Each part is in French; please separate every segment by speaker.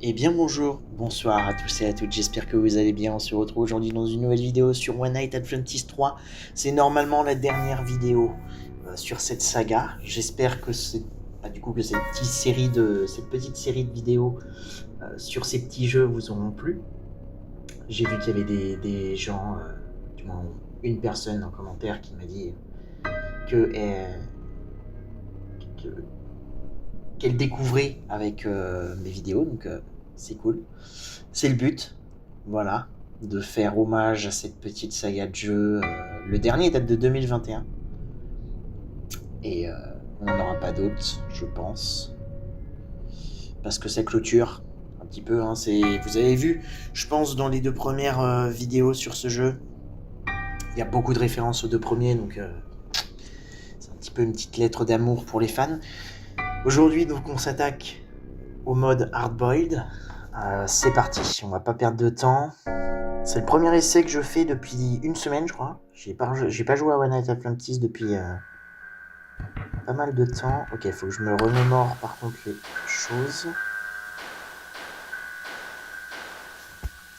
Speaker 1: Eh bien bonjour, bonsoir à tous et à toutes, j'espère que vous allez bien. On se retrouve aujourd'hui dans une nouvelle vidéo sur One Night at Freddy's 3. C'est normalement la dernière vidéo sur cette saga. J'espère que que cette petite série de vidéos sur ces petits jeux vous auront plu. J'ai vu qu'il y avait des gens, du moins une personne en commentaire qui m'a dit que, que- qu'elle découvrait avec mes vidéos, donc c'est cool. C'est le but, voilà, de faire hommage à cette petite saga de jeux. Le dernier date de 2021 et on n'en aura pas d'autres, je pense, parce que ça clôture un petit peu. Hein, vous avez vu, je pense, dans les deux premières vidéos sur ce jeu, il y a beaucoup de références aux deux premiers, donc c'est un petit peu une petite lettre d'amour pour les fans. Aujourd'hui, donc, on s'attaque au mode Hardboiled. C'est parti, on va pas perdre de temps. C'est le premier essai que je fais depuis une semaine, je crois. J'ai pas joué à One Night at Freddy's depuis pas mal de temps. Ok, faut que je me remémore par contre les choses.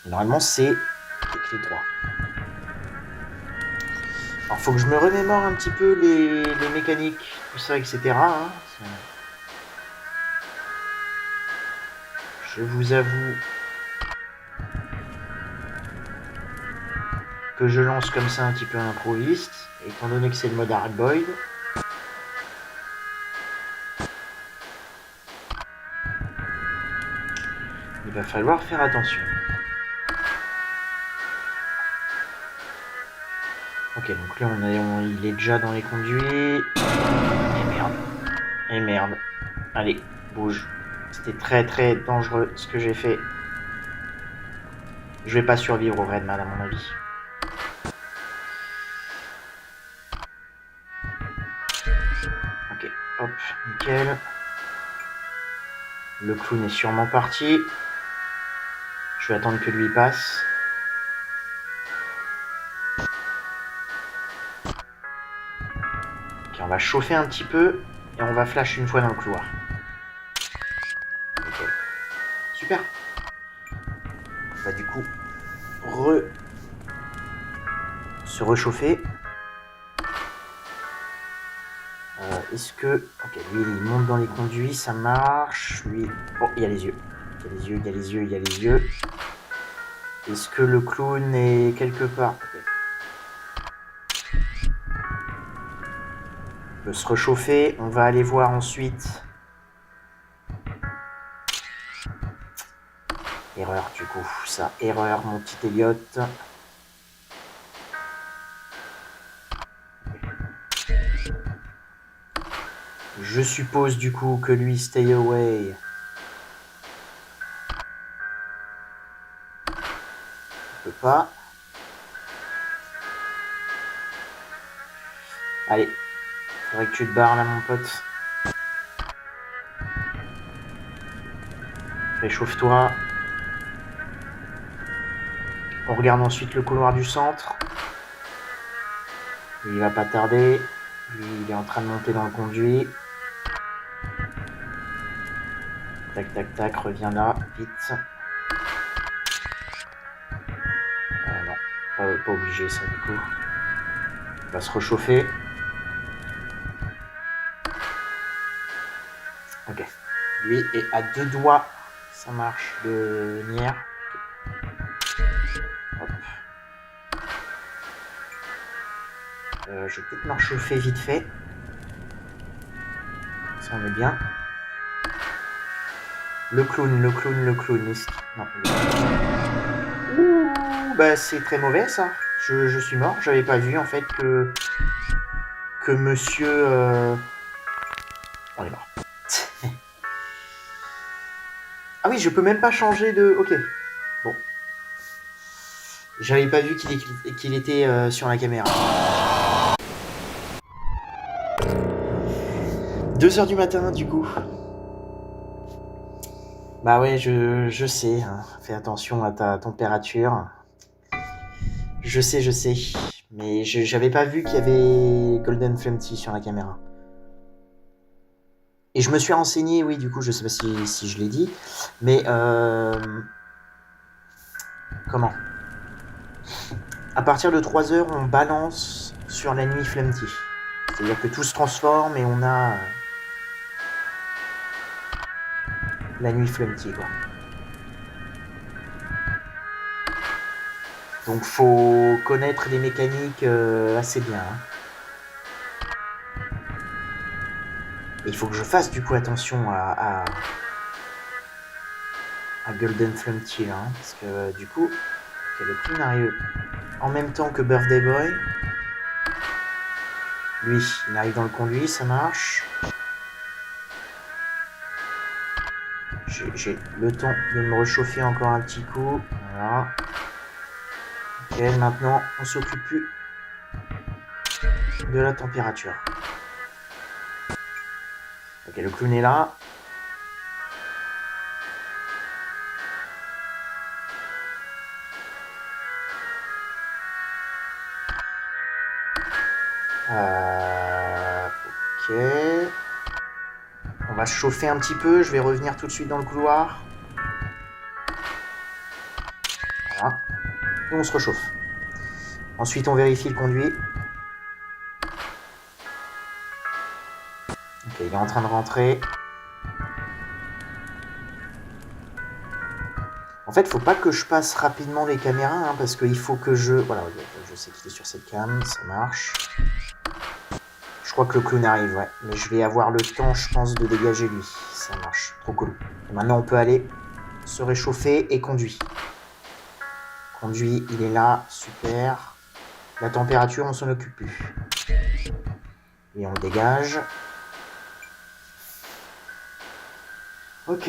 Speaker 1: Normalement, c'est clé 3. Alors, faut que je me remémore un petit peu les mécaniques, tout ça, etc. Hein. Je vous avoue que je lance comme ça un petit peu improviste, étant donné que c'est le mode Hardboiled. Il va falloir faire attention. Ok, donc là il est déjà dans les conduits. Et merde. Et merde. Allez, bouge. C'était très très dangereux ce que j'ai fait. Je vais pas survivre au Redman à mon avis. Ok, hop, nickel. Le clown est sûrement parti. Je vais attendre que lui passe. Ok, on va chauffer un petit peu et on va flash une fois dans le couloir. Ok, super. On va du coup se réchauffer. Est-ce que... Ok, lui il monte dans les conduits, ça marche. Lui... Oh, il y a les yeux. Il y a les yeux, il y a les yeux, il y a les yeux. Est-ce que le clown est quelque part? Okay. Il peut se réchauffer. On va aller voir ensuite. Erreur du coup, ça, erreur mon petit Elliot. Je suppose du coup que lui stay away. Il peut pas. Allez, faudrait que tu te barres là mon pote. Réchauffe-toi. On regarde ensuite le couloir du centre. Il va pas tarder. Lui, il est en train de monter dans le conduit. Tac, tac, tac, reviens là, vite. Non, pas obligé ça du coup. Il va se réchauffer. Ok. Lui est à deux doigts. Ça marche de nière. Hop. Je vais peut-être me réchauffer vite fait. Ça on est bien. Le clown. Non. Ouh, bah c'est très mauvais ça. Je suis mort. J'avais pas vu en fait que monsieur... On est mort. Ah oui, je peux même pas changer de... Ok. Bon. J'avais pas vu qu'il était sur la caméra. 2h du matin du coup. Bah ouais, je sais. Hein. Fais attention à ta température. Je sais. Mais j'avais pas vu qu'il y avait Golden Flemty sur la caméra. Et je me suis renseigné, oui, du coup, je sais pas si je l'ai dit, mais comment? À partir de 3 heures, on balance sur la nuit Flemty. C'est-à-dire que tout se transforme et on a la nuit Flemty, quoi. Donc faut connaître les mécaniques assez bien. Hein. Et il faut que je fasse du coup attention à Golden Flemty là, hein, parce que du coup, okay, le clown arrive en même temps que Birthday Boy. Lui, il arrive dans le conduit, ça marche. J'ai le temps de me réchauffer encore un petit coup. Voilà. Ok, maintenant, on s'occupe plus de la température. Ok, le clown est là. Ok. On va se chauffer un petit peu. Je vais revenir tout de suite dans le couloir. Voilà. Et on se réchauffe. Ensuite, on vérifie le conduit. Ok, il est en train de rentrer. En fait, il ne faut pas que je passe rapidement les caméras, hein, parce qu'il faut que je... Voilà, je sais qu'il est sur cette cam, ça marche. Je crois que le clown arrive, ouais. Mais je vais avoir le temps, je pense, de dégager lui. Ça marche, trop cool. Et maintenant, on peut aller se réchauffer et conduit. Conduit, il est là, super. La température, on s'en occupe plus. Et on le dégage. Ok.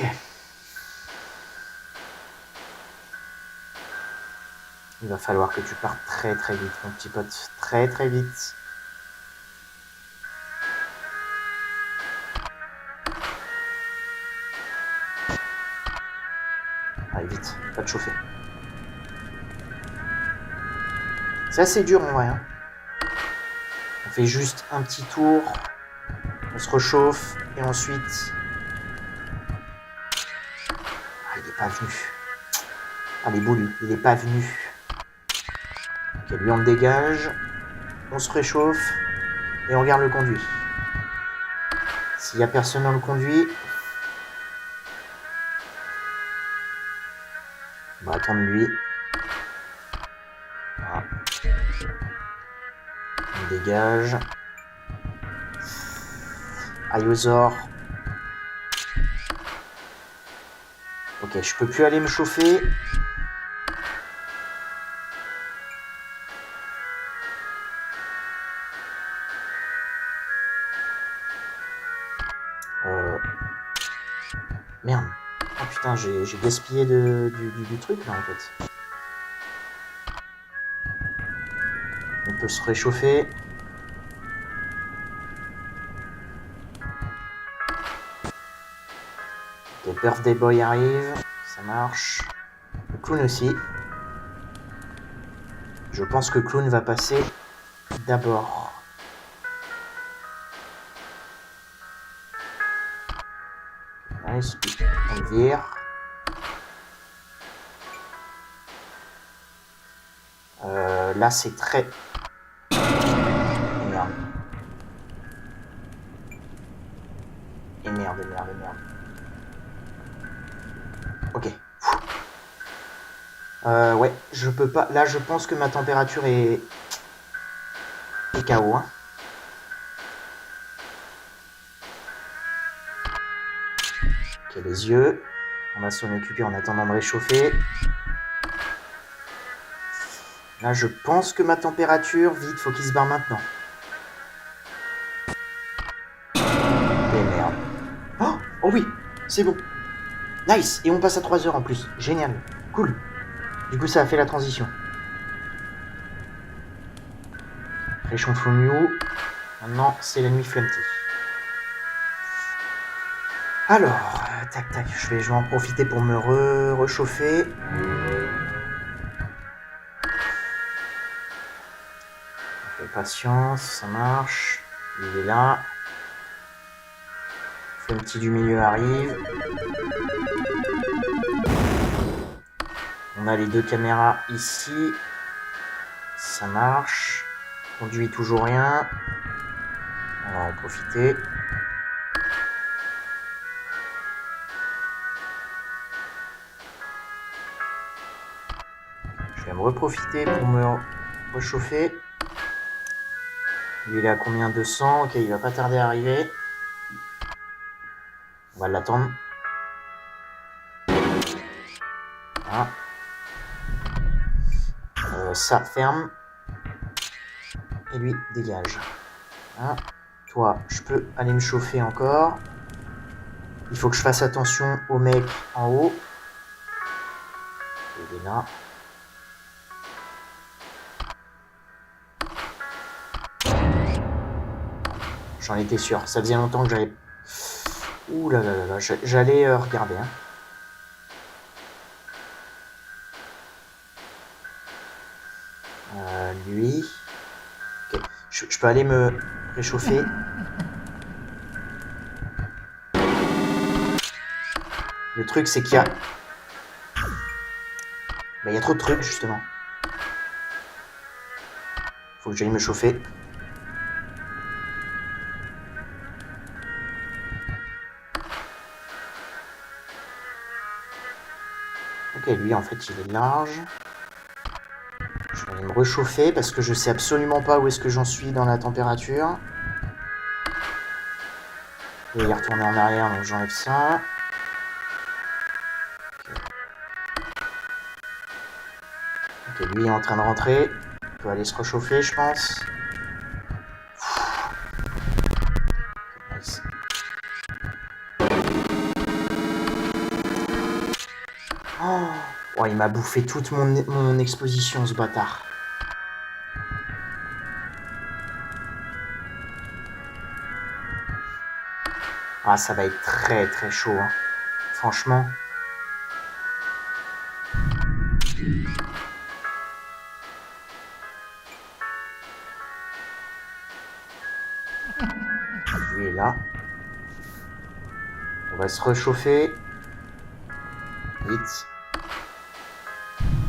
Speaker 1: Il va falloir que tu partes très très vite, mon petit pote. Très très vite. Allez, vite, va te chauffer. C'est assez dur en vrai. Hein. On fait juste un petit tour. On se réchauffe. Et ensuite... Ah, il n'est pas venu. Ah, les boules, il n'est pas venu. Ok, lui on le dégage. On se réchauffe. Et on regarde le conduit. S'il n'y a personne dans le conduit... On va attendre lui. Voilà. On dégage. Ayosor. Ok, je peux plus aller me chauffer. Merde. Oh putain, j'ai gaspillé du truc là en fait. On peut se réchauffer. Le Birthday Boy arrive. Ça marche. Le clown aussi. Je pense que clown va passer d'abord. Nice. On le vire. Là, c'est très... Et merde. Et merde, et merde, et merde. Ok. Ouais, je peux pas... Là, je pense que ma température est KO. Hein. Ok, les yeux. On va s'en occuper en attendant de réchauffer. Là, je pense que ma température... Vite, faut qu'il se barre maintenant. Et merde. Oh oui, c'est bon. Nice. Et on passe à 3 heures en plus. Génial. Cool. Du coup, ça a fait la transition. Réchauffe Mew. Maintenant, c'est la nuit Flemty. Alors, tac tac, je vais en profiter pour me réchauffer. Patience, ça marche. Il est là. Le petit du milieu arrive. On a les deux caméras ici. Ça marche. Conduit toujours rien. On va en profiter. Je vais me reprofiter pour me réchauffer. Lui, il est à combien? 200. Ok, il va pas tarder à arriver. On va l'attendre. Voilà. Ça ferme. Et lui, dégage. Voilà. Toi, je peux aller me chauffer encore. Il faut que je fasse attention au mec en haut. Il est là. J'en étais sûr. Ça faisait longtemps que j'avais... Ouh là là là là. J'allais regarder. Hein. Lui... Okay. Je peux aller me réchauffer. Le truc, c'est qu'il y a... il y a trop de trucs, justement. Faut que j'aille me chauffer. Ok, lui, en fait, il est large. Je vais aller me réchauffer parce que je sais absolument pas où est-ce que j'en suis dans la température. Je vais y retourner en arrière, donc j'enlève ça. Ok, lui est en train de rentrer. Il peut aller se réchauffer, je pense. Nice. Oh, il m'a bouffé toute mon exposition, ce bâtard. Ah, ça va être très très chaud, hein. Franchement. Lui est là. On va se réchauffer. Vite.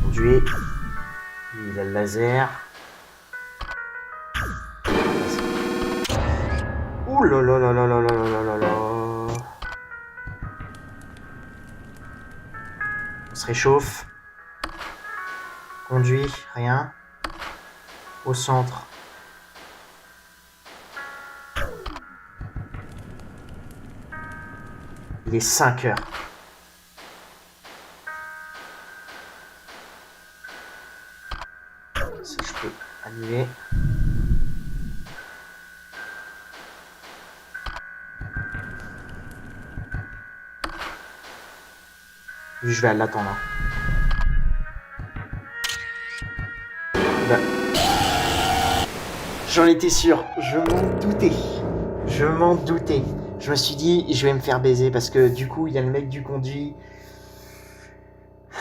Speaker 1: Conduit. Lui, il a le laser. Ouh là là là là là là là là là. On se réchauffe. Conduit, rien. Au centre. Il est 5 heures. Ça, je peux annuler. Lui, je vais l'attendre. Bah. J'en étais sûr. Je m'en doutais. Je m'en doutais. Je me suis dit, je vais me faire baiser parce que du coup, il y a le mec du conduit.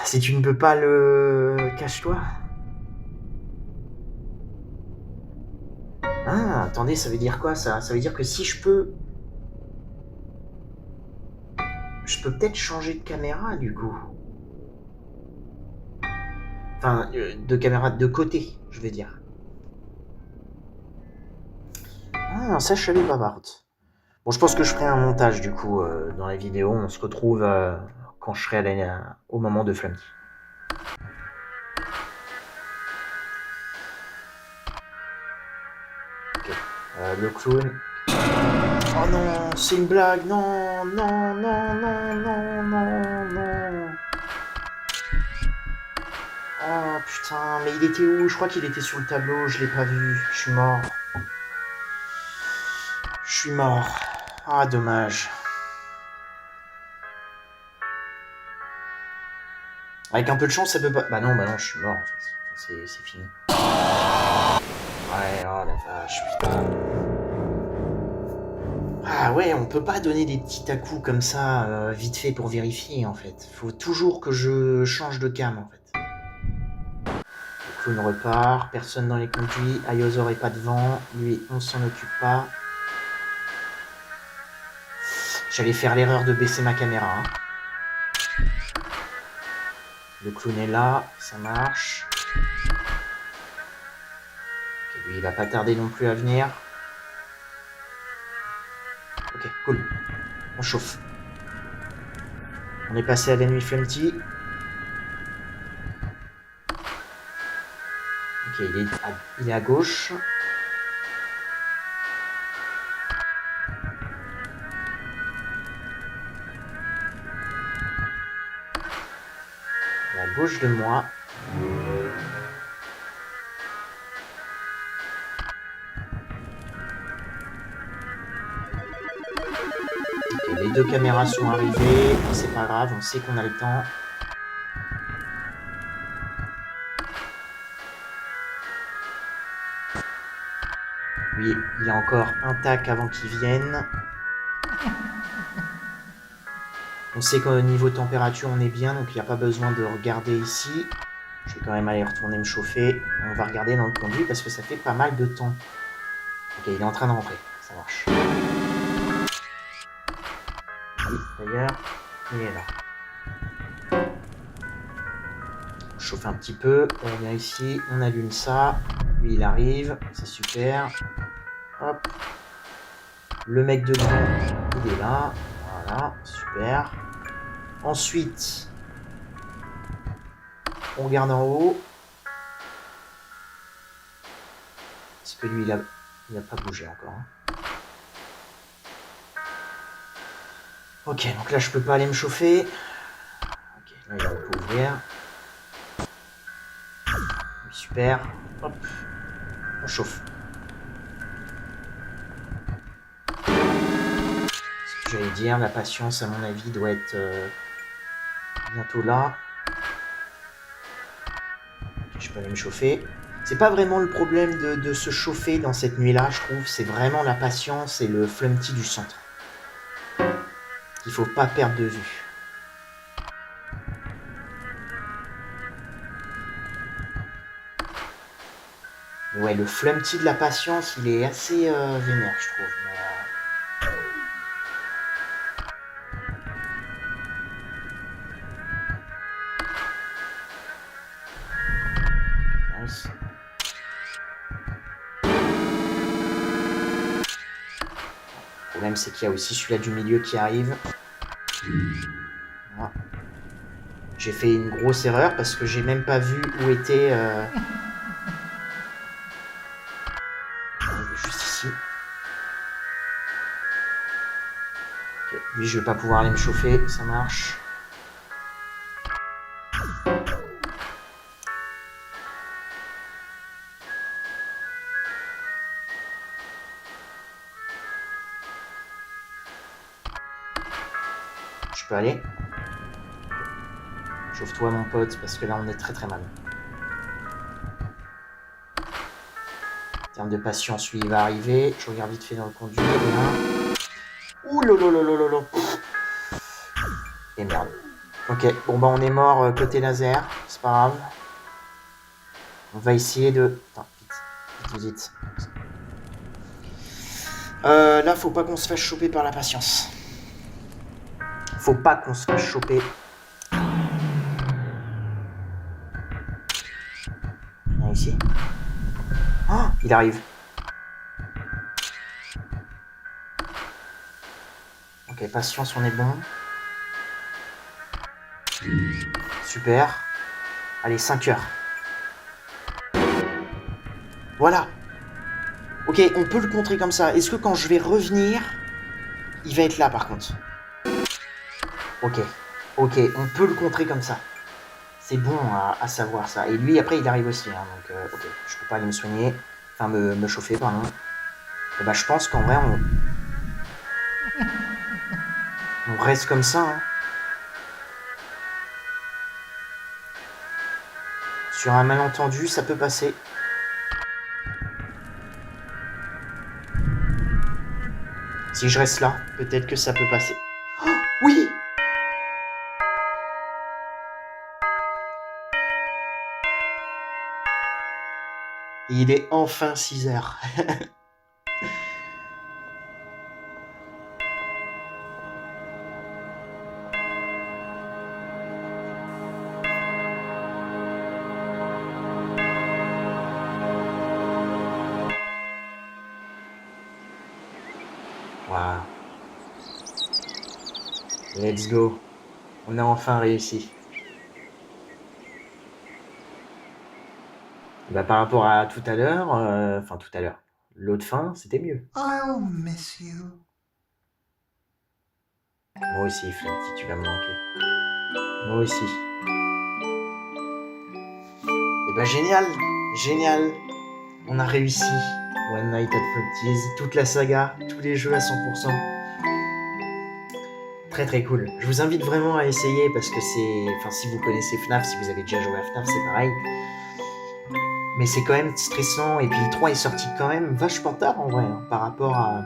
Speaker 1: Si tu ne peux pas le... Cache-toi. Ah, attendez, ça veut dire quoi ça? Ça veut dire que si je peux... Je peux peut-être changer de caméra du coup. Enfin, de caméra de côté, je veux dire. Ah, ça je savais pas par contre. Bon, je pense que je ferai un montage du coup dans la vidéo. On se retrouve quand je serai au moment de Flamky. Ok. Le clown. Oh non, c'est une blague. Non, non, non, non, non, non, non. Oh putain, mais il était où? Je crois qu'il était sur le tableau, je l'ai pas vu. Je suis mort. Je suis mort. Ah, dommage. Avec un peu de chance, ça peut pas... Bah non, je suis mort en fait. C'est fini. Ouais, oh la vache, putain. Ah ouais, on peut pas donner des petits à-coups comme ça, vite fait pour vérifier en fait. Faut toujours que je change de cam en fait. Le clown repart, personne dans les conduits, Ayozor est pas devant, lui on s'en occupe pas. J'allais faire l'erreur de baisser ma caméra. Hein. Le clown est là, ça marche. Okay, lui, il va pas tarder non plus à venir. Ok, cool. On chauffe. On est passé à la nuit Flumpty. Ok, il est à gauche. Il est à gauche de moi. Ok, les deux caméras sont arrivées. C'est pas grave, on sait qu'on a le temps. Lui, il a encore un tac avant qu'il vienne. On sait qu'au niveau température, on est bien, donc il n'y a pas besoin de regarder ici. Je vais quand même aller retourner me chauffer. On va regarder dans le conduit parce que ça fait pas mal de temps. Ok, il est en train de rentrer. Ça marche. Oui, d'ailleurs, il est là. On chauffe un petit peu. On vient ici, on allume ça. Lui, il arrive. C'est super. Hop. Le mec de devant, il est là. Voilà, super. Ensuite, on regarde en haut. Est-ce que lui, il a pas bougé encore. Hein. Ok, donc là, je peux pas aller me chauffer. Ok, là, il peut ouvrir. Super. Hop. On chauffe. Ce que j'allais dire, la patience, à mon avis, doit être bientôt là. Ok, je peux aller me chauffer. C'est pas vraiment le problème de se chauffer dans cette nuit-là, je trouve. C'est vraiment la patience et le Flumpty du centre. Il faut pas perdre de vue. Mais ouais, le Flumpty de la patience, il est assez vénère, je trouve. Mais, nice. Le problème, c'est qu'il y a aussi celui-là du milieu qui arrive. Voilà. J'ai fait une grosse erreur parce que j'ai même pas vu où était... juste ici. Okay. Lui, je vais pas pouvoir aller me chauffer, ça marche. Je peux aller. Chauffe-toi, mon pote, parce que là, on est très très mal. En termes de patience, lui, il va arriver. Je regarde vite fait dans le conduit. Ouh lolololololo. Et merde. Ok, bon bah on est mort côté laser. C'est pas grave. On va essayer de... Attends, vite. Là, faut pas qu'on se fasse choper par la patience. Faut pas qu'on se fasse choper. Viens ici. Oh, il arrive. Ok, patience, on est bon. Super. Allez, 5 heures. Voilà. Ok, on peut le contrer comme ça. Est-ce que quand je vais revenir, il va être là par contre? Ok, on peut le contrer comme ça. C'est bon à savoir ça. Et lui, après, il arrive aussi. Hein, donc, ok, je peux pas aller me soigner. Enfin, me chauffer, pardon. Et bah, je pense qu'en vrai, on reste comme ça. Hein. Sur un malentendu, ça peut passer. Si je reste là, peut-être que ça peut passer. Oh, oui! Il est enfin 6 heures. Let's go. On a enfin réussi. Bah, par rapport à tout à l'heure, enfin tout à l'heure, l'autre fin, c'était mieux.
Speaker 2: I'll miss you.
Speaker 1: Moi aussi, Flumpty, tu vas me manquer. Moi aussi. Et bah génial, génial. On a réussi. One Night at Flumpty's, toute la saga, tous les jeux à 100%. Très très cool. Je vous invite vraiment à essayer parce que c'est... Enfin, si vous connaissez FNAF, si vous avez déjà joué à FNAF, c'est pareil. Mais c'est quand même stressant. Et puis le 3 est sorti quand même vachement tard en vrai, hein, par rapport à...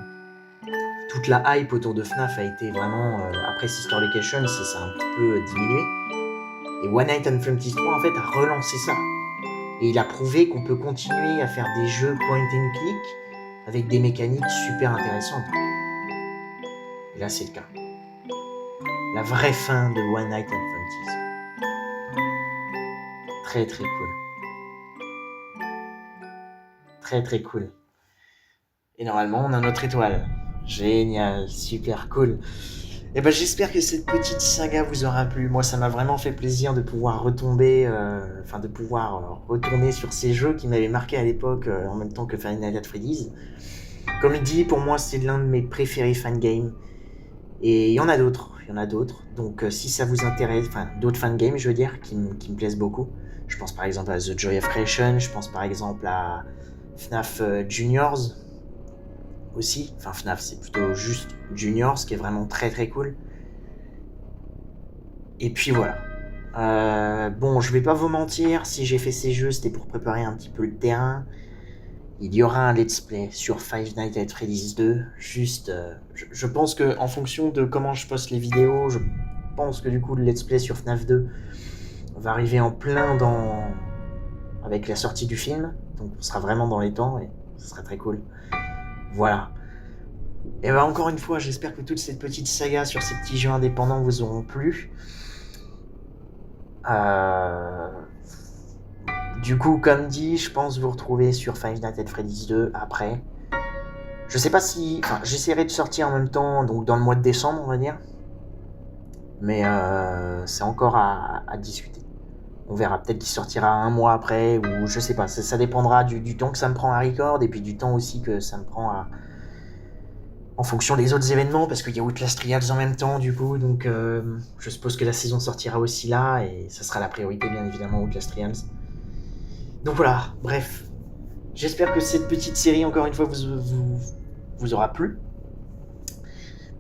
Speaker 1: Toute la hype autour de FNAF a été vraiment... après Sister Location, ça a un petit peu diminué. Et One Night at Flumpty's 3, en fait, a relancé ça. Et il a prouvé qu'on peut continuer à faire des jeux point and click avec des mécaniques super intéressantes. Et là, c'est le cas. La vraie fin de One Night at Flumpty's. Très très cool. Très très cool. Et normalement, on a notre étoile. Génial, super cool. Et ben j'espère que cette petite saga vous aura plu. Moi, ça m'a vraiment fait plaisir de pouvoir retomber, de pouvoir retourner sur ces jeux qui m'avaient marqué à l'époque, en même temps que Five Nights at Freddy's. Comme dit, pour moi, c'est l'un de mes préférés fangames. Et il y en a d'autres, Donc si ça vous intéresse, enfin d'autres fangames, je veux dire, qui me plaisent beaucoup. Je pense par exemple à The Joy of Creation, je pense par exemple à FNAF Juniors aussi. Enfin FNAF, c'est plutôt juste Juniors, qui est vraiment très très cool. Et puis voilà. Bon, je vais pas vous mentir, si j'ai fait ces jeux, c'était pour préparer un petit peu le terrain. Il y aura un let's play sur Five Nights at Freddy's 2. Juste, je pense que en fonction de comment je poste les vidéos, je pense que du coup le let's play sur FNAF 2 va arriver en plein avec la sortie du film. Donc on sera vraiment dans les temps et ce sera très cool. Voilà. Et bah encore une fois, j'espère que toute cette petite saga sur ces petits jeux indépendants vous auront plu. Du coup, comme dit, je pense vous retrouver sur Five Nights at Freddy's 2 après. Je sais pas si... Enfin, j'essaierai de sortir en même temps, donc dans le mois de décembre, on va dire. Mais c'est encore à discuter. On verra, peut-être qu'il sortira un mois après, ou je sais pas. Ça dépendra du temps que ça me prend à record, et puis du temps aussi que ça me prend à... En fonction des autres événements, parce qu'il y a Outlast Trials en même temps, du coup, donc je suppose que la saison sortira aussi là, et ça sera la priorité, bien évidemment, Outlast Trials. Donc voilà, bref. J'espère que cette petite série, encore une fois, vous aura plu.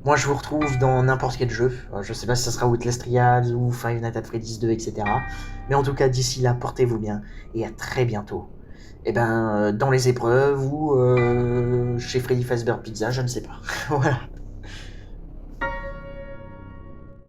Speaker 1: Moi, je vous retrouve dans n'importe quel jeu. Je sais pas si ça sera Outlast Trials ou Five Nights at Freddy's 2, etc. Mais en tout cas, d'ici là, portez-vous bien et à très bientôt. Et ben, dans les épreuves ou chez Freddy Fazbear Pizza, je ne sais pas. Voilà.